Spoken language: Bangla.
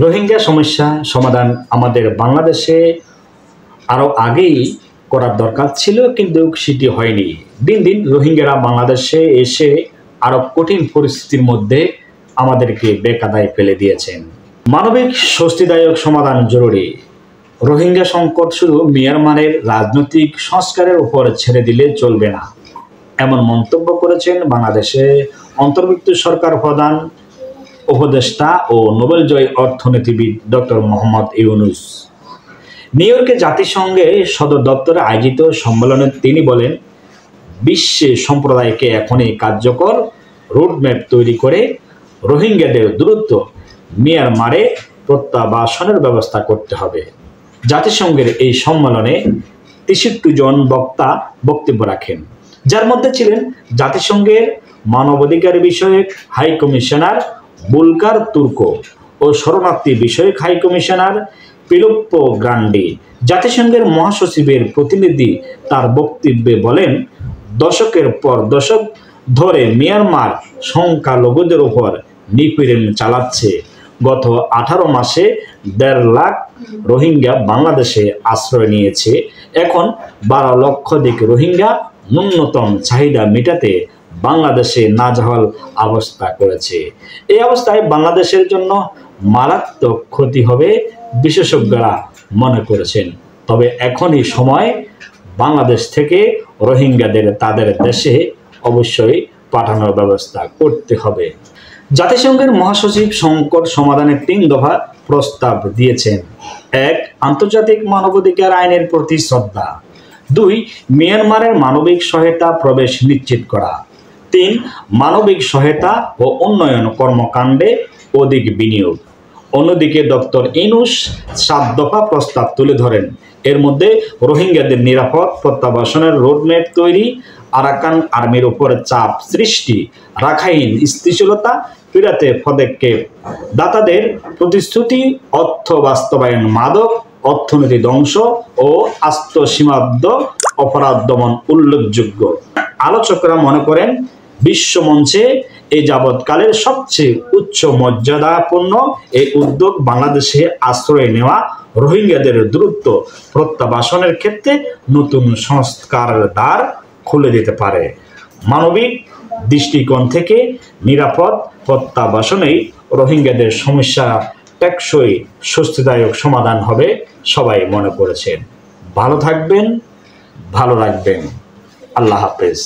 রোহিঙ্গা সমস্যা সমাধান আমাদের বাংলাদেশে আরও আগেই করার দরকার ছিল, কিন্তু সেটি হয়নি। দিন দিন রোহিঙ্গারা বাংলাদেশে এসে আরও কঠিন পরিস্থিতির মধ্যে আমাদেরকে বেকায়দায় ফেলে দিয়েছেন। মানবিক স্বস্তিদায়ক সমাধান জরুরি। রোহিঙ্গা সংকট শুধু মিয়ানমারের রাজনৈতিক সংস্কারের উপর ছেড়ে দিলে চলবে না, এমন মন্তব্য করেছেন বাংলাদেশে অন্তর্বর্তী সরকার প্রধান উপদেষ্টা ও নোবেলজয়ী অর্থনীতিবিদ ডক্টর মোহাম্মদ ইউনূস। নিউ ইয়র্কে জাতিসংঘের সদর দপ্তরে আয়োজিত সম্মেলনে তিনি বলেন, বিশ্ব সম্প্রদায়কে এখনই কার্যকর রোডম্যাপ তৈরি করে রোহিঙ্গাদের দ্রুত মিয়ানমারে প্রত্যাবাসনের ব্যবস্থা করতে হবে। জাতিসংঘের এই সম্মেলনে ৬৩ জন বক্তা বক্তব্য রাখেন, যার মধ্যে ছিলেন জাতিসংঘের মানবাধিকার বিষয়ক হাই কমিশনার বুলকার তুর্ক ও শরণার্থী বিষয়ক হাই কমিশনার পিলোপ্পো গ্রান্ডি। জাতিসংঘের মহাসচিবের প্রতিনিধি তার বক্তব্যে বলেন, দশকের পর দশক ধরে মিয়ানমার সংখ্যালঘুদের উপর নিপীড়ন চালাচ্ছে। গত 18 মাসে 1.5 লাখ রোহিঙ্গা বাংলাদেশে আশ্রয় নিয়েছে। এখন 12 লক্ষাধিক রোহিঙ্গা ন্যূনতম চাহিদা মেটাতে বাংলাদেশে নাজেহাল অবস্থা করেছে। এই অবস্থায় বাংলাদেশের জন্য মারাত্মক ক্ষতি হবে বিশেষজ্ঞরা মনে করেছেন। তবে এখনই সময় বাংলাদেশ থেকে রোহিঙ্গাদের তাদের দেশে অবশ্যই পাঠানোর ব্যবস্থা করতে হবে। জাতিসংঘের মহাসচিব সংকট সমাধানের 3 দফা প্রস্তাব দিয়েছেন। 1. আন্তর্জাতিক মানবাধিকার আইনের প্রতি শ্রদ্ধা। 2. মিয়ানমারের মানবিক সহায়তা প্রবেশ নিশ্চিত করা। 3. মানবিক সহায়তা ও উন্নয়ন কর্মকাণ্ডে অধিক বিনিয়োগ। অন্যদিকে ডক্টর ইউনূস 7 দফা প্রস্তাব তুলে ধরেন। এর মধ্যে রোহিঙ্গাদের নিরাপদ প্রত্যাবাসনের রোডম্যাপ তৈরি, আরাকান আর্মির উপর চাপ সৃষ্টি, রাখাইন স্থিতিশীলতা ফেরাতে পদক্ষেপ, দাতাদের প্রতিশ্রুতি অর্থ বাস্তবায়ন, মাদক অর্থনীতি ধ্বংস ও আন্তঃসীমান্ত অপরাধ দমন উল্লেখযোগ্য। আলোচকরা মনে করেন, বিশ্বমঞ্চে এই যাবৎকালের সবচেয়ে উচ্চ মর্যাদাপূর্ণ এই উদ্যোগ বাংলাদেশে আশ্রয় নেওয়া রোহিঙ্গাদের দ্রুত প্রত্যাবাসনের ক্ষেত্রে নতুন সংস্কারের দ্বার খুলে দিতে পারে। মানবিক দৃষ্টিকোণ থেকে নিরাপদ প্রত্যাবাসনেই রোহিঙ্গাদের সমস্যা টেকসই স্বস্তিদায়ক সমাধান হবে সবাই মনে করেছেন। ভালো থাকবেন, ভালো রাখবেন। আল্লাহ হাফেজ।